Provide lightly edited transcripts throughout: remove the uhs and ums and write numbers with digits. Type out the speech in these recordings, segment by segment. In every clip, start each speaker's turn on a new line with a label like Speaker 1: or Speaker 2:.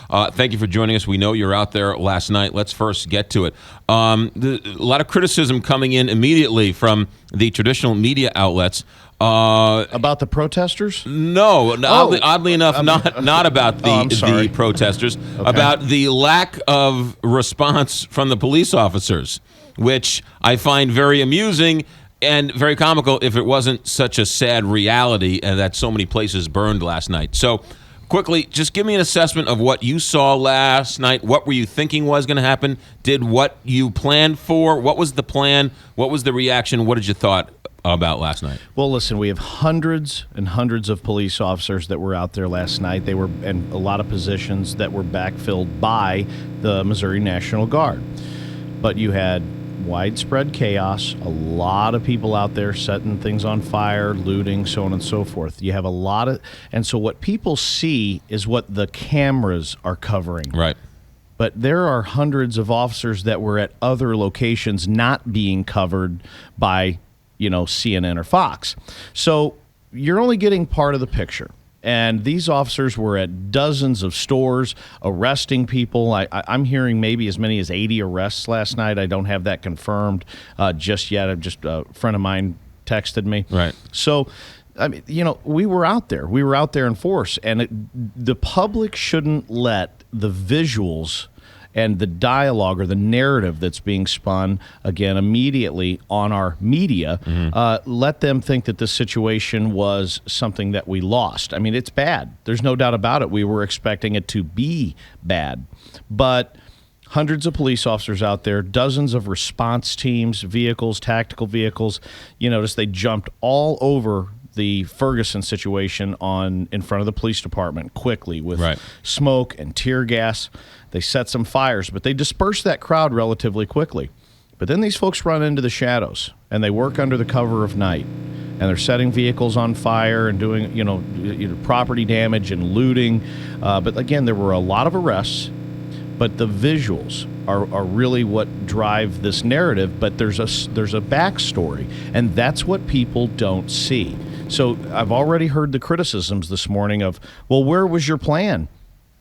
Speaker 1: Thank you for joining us. We know you're out there last night. Let's first get to it. A lot of criticism coming in immediately from the traditional media outlets.
Speaker 2: About the protesters?
Speaker 1: No, oddly enough, not about the protesters, about the lack of response from the police officers, which I find very amusing and very comical if it wasn't such a sad reality that so many places burned last night. So quickly, just give me an assessment of what you saw last night. What were you thinking was going to happen? Did what you planned for? What was the plan? What was the reaction? What did you thought about last night?
Speaker 2: Well, listen, we have hundreds and hundreds of police officers that were out there last night. They were in a lot of positions that were backfilled by the Missouri National Guard. But you had widespread chaos, a lot of people out there setting things on fire, looting, so on and so forth. You have a lot of, and so what people see is what the cameras are covering.
Speaker 1: Right.
Speaker 2: But there are hundreds of officers that were at other locations not being covered by, CNN or Fox. So you're only getting part of the picture. And these officers were at dozens of stores arresting people. I'm hearing maybe as many as 80 arrests last night. I don't have that confirmed just yet. A friend of mine texted me.
Speaker 1: Right.
Speaker 2: So, I mean, we were out there. We were out there in force. And the public shouldn't let the visuals and the dialogue or the narrative that's being spun, again, immediately on our media, let them think that this situation was something that we lost. I mean, it's bad. There's no doubt about it. We were expecting it to be bad. But hundreds of police officers out there, dozens of response teams, vehicles, tactical vehicles. You notice they jumped all over the Ferguson situation in front of the police department quickly with smoke and tear gas. They set some fires, but they dispersed that crowd relatively quickly. But then these folks run into the shadows, and they work under the cover of night, and they're setting vehicles on fire and doing property damage and looting. But again, there were a lot of arrests, but the visuals are really what drive this narrative. But there's a backstory, and that's what people don't see. So I've already heard the criticisms this morning of, well, where was your plan?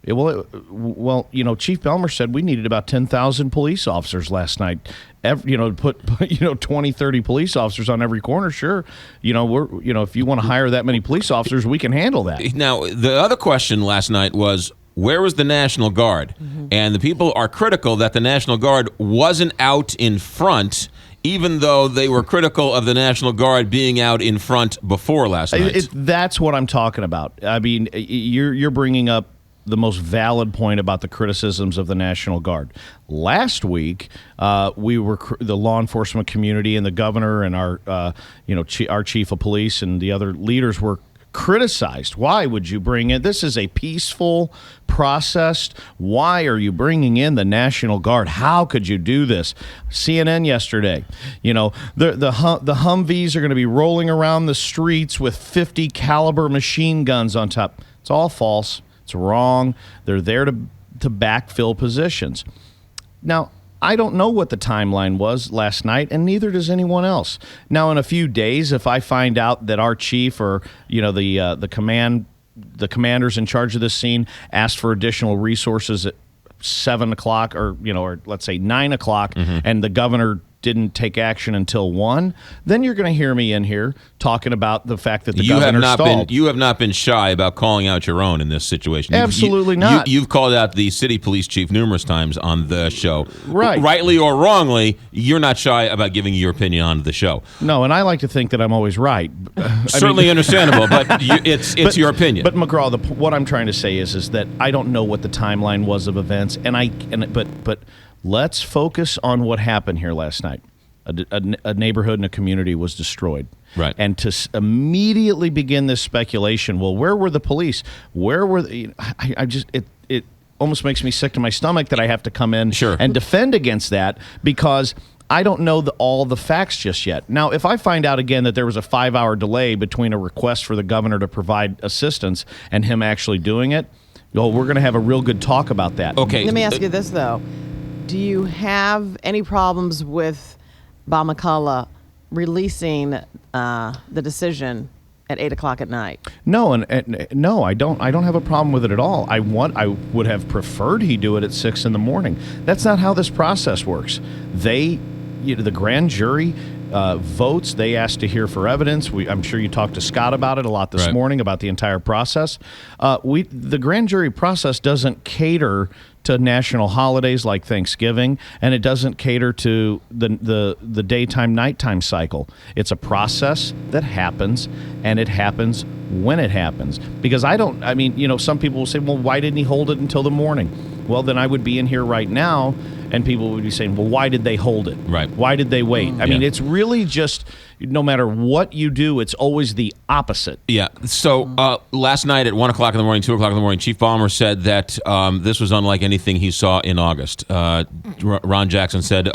Speaker 2: Chief Belmer said we needed about 10,000 police officers last night. Put 20, 30 police officers on every corner. Sure, if you want to hire that many police officers, we can handle that.
Speaker 1: Now, the other question last night was, where was the National Guard? And the people are critical that the National Guard wasn't out in front, even though they were critical of the National Guard being out in front before last night.
Speaker 2: That's what I'm talking about. I mean, you're bringing up the most valid point about the criticisms of the National Guard. Last week, the law enforcement community and the governor and our chief of police and the other leaders were criticized. Why would you bring in? This is a peaceful process. Why are you bringing in the National Guard? How could you do this? CNN yesterday, the Humvees are going to be rolling around the streets with 50 caliber machine guns on top. It's all false. It's wrong. They're there to backfill positions. Now, I don't know what the timeline was last night, and neither does anyone else. Now, in a few days, if I find out that our chief or the commanders in charge of this scene asked for additional resources at 7 o'clock or let's say 9 o'clock, and the governor didn't take action until 1, then you're going to hear me in here talking about the fact that the governor stalled.
Speaker 1: You have not been shy about calling out your own in this situation.
Speaker 2: Absolutely not.
Speaker 1: You've called out the city police chief numerous times on the show.
Speaker 2: Right.
Speaker 1: Rightly or wrongly, you're not shy about giving your opinion on the show.
Speaker 2: No, and I like to think that I'm always right.
Speaker 1: Certainly understandable, but it's your opinion.
Speaker 2: But McGraw, what I'm trying to say is that I don't know what the timeline was of events, but let's focus on what happened here last night. A neighborhood and a community was destroyed.
Speaker 1: Right.
Speaker 2: And to immediately begin this speculation, well, where were the police? Where were it almost makes me sick to my stomach that I have to come in and defend against that, because I don't know all the facts just yet. Now, if I find out again that there was a 5-hour delay between a request for the governor to provide assistance and him actually doing it, we're going to have a real good talk about that.
Speaker 1: Okay.
Speaker 3: Let me ask you this, though. Do you have any problems with Bob McCullough releasing the decision at 8 o'clock at night.
Speaker 2: No, and no, I don't have a problem with it at all. I would have preferred he do it at 6 in the morning. That's not how this process works. The grand jury votes. They ask to hear for evidence. I'm sure you talked to Scott about it a lot this morning about the entire process. The grand jury process doesn't cater to national holidays like Thanksgiving, and it doesn't cater to the daytime nighttime cycle. It's a process that happens, and it happens when it happens. Because some people will say, well, why didn't he hold it until the morning? Well, then I would be in here right now, and people would be saying, well, why did they hold it?
Speaker 1: Right.
Speaker 2: Why did they wait? I mean, it's really just, no matter what you do, it's always the opposite.
Speaker 1: Yeah. So last night at 1 o'clock in the morning, 2 o'clock in the morning, Chief Ballmer said that this was unlike anything he saw in August. Ron Jackson said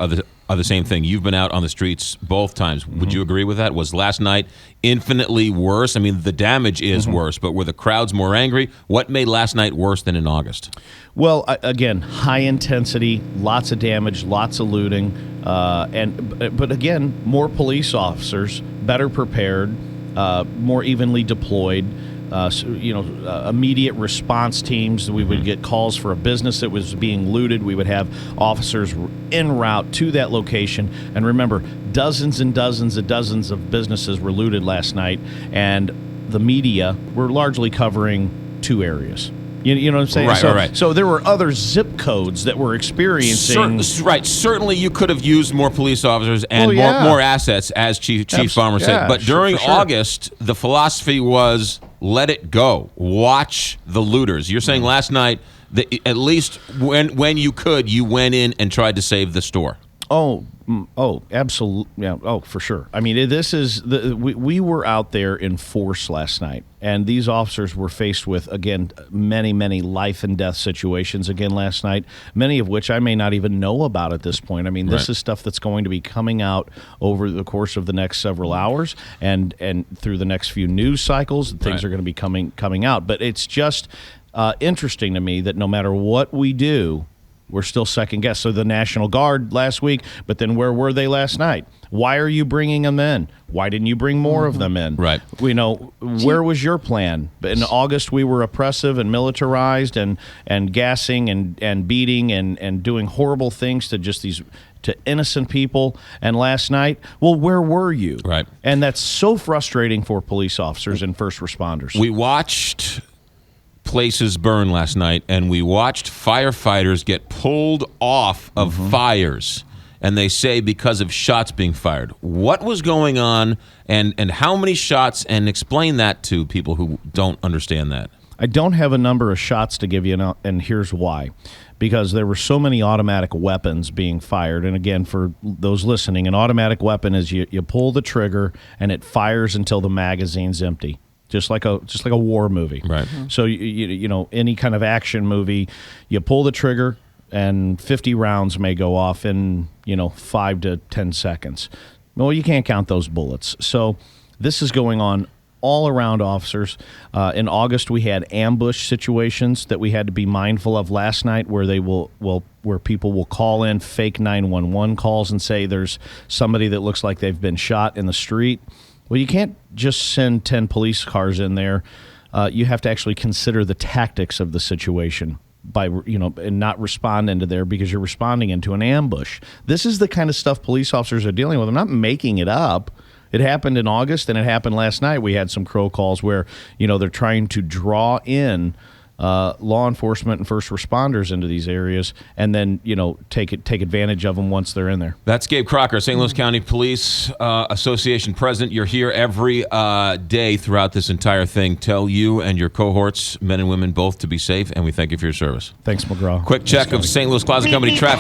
Speaker 1: the same thing. You've been out on the streets both times. Would you agree with that? Was last night infinitely worse? I mean, the damage is worse, but were the crowds more angry? What made last night worse than in August?
Speaker 2: Well, again, high intensity, lots of damage, lots of looting, but again, more police officers, better prepared, more evenly deployed. Immediate response teams. We would get calls for a business that was being looted. We would have officers en route to that location. And remember, dozens and dozens and dozens of businesses were looted last night, and the media were largely covering two areas. You know what I'm saying?
Speaker 1: Right.
Speaker 2: So there were other zip codes that were experiencing...
Speaker 1: Certainly you could have used more police officers and more assets, as Chief Ballmer said. But during August, the philosophy was let it go. Watch the looters. You're saying last night that at least when you could, you went in and tried to save the store.
Speaker 2: Oh, absolutely. Yeah. Oh, for sure. I mean, we were out there in force last night, and these officers were faced with, again, many, many life and death situations again last night, many of which I may not even know about at this point. I mean, this is stuff that's going to be coming out over the course of the next several hours and through the next few news cycles. Things are going to be coming out. But it's just interesting to me that no matter what we do, we're still second guess. So the National Guard last week, but then where were they last night? Why are you bringing them in? Why didn't you bring more of them in?
Speaker 1: Right.
Speaker 2: Where was your plan? In August, we were oppressive and militarized and gassing and beating and doing horrible things to innocent people. And last night, well, where were you?
Speaker 1: Right.
Speaker 2: And that's so frustrating for police officers and first responders.
Speaker 1: We watched places burn last night, and we watched firefighters get pulled off of fires, and they say because of shots being fired. What was going on, and how many shots, and explain that to people who don't understand that.
Speaker 2: I don't have a number of shots to give you, and here's why. Because there were so many automatic weapons being fired. And again, for those listening, an automatic weapon is you pull the trigger, and it fires until the magazine's empty. Just like a war movie.
Speaker 1: Right.
Speaker 2: So any kind of action movie, you pull the trigger and 50 rounds may go off in 5 to 10 seconds. Well, you can't count those bullets. So this is going on all around officers. In August, we had ambush situations that we had to be mindful of last night, where where people will call in fake 911 calls and say there's somebody that looks like they've been shot in the street. Well, you can't just send 10 police cars in there. You have to actually consider the tactics of the situation by and not respond into there because you're responding into an ambush. This is the kind of stuff police officers are dealing with. I'm not making it up. It happened in August, and it happened last night. We had some crow calls where they're trying to draw in law enforcement and first responders into these areas, and then take advantage of them once they're in there.
Speaker 1: That's Gabe Crocker, St. Louis County Police Association president. You're here every day throughout this entire thing. Tell you and your cohorts, men and women both, to be safe, and we thank you for your service.
Speaker 2: Thanks, McGraw.
Speaker 1: Quick check of St. Louis Closet Company traffic.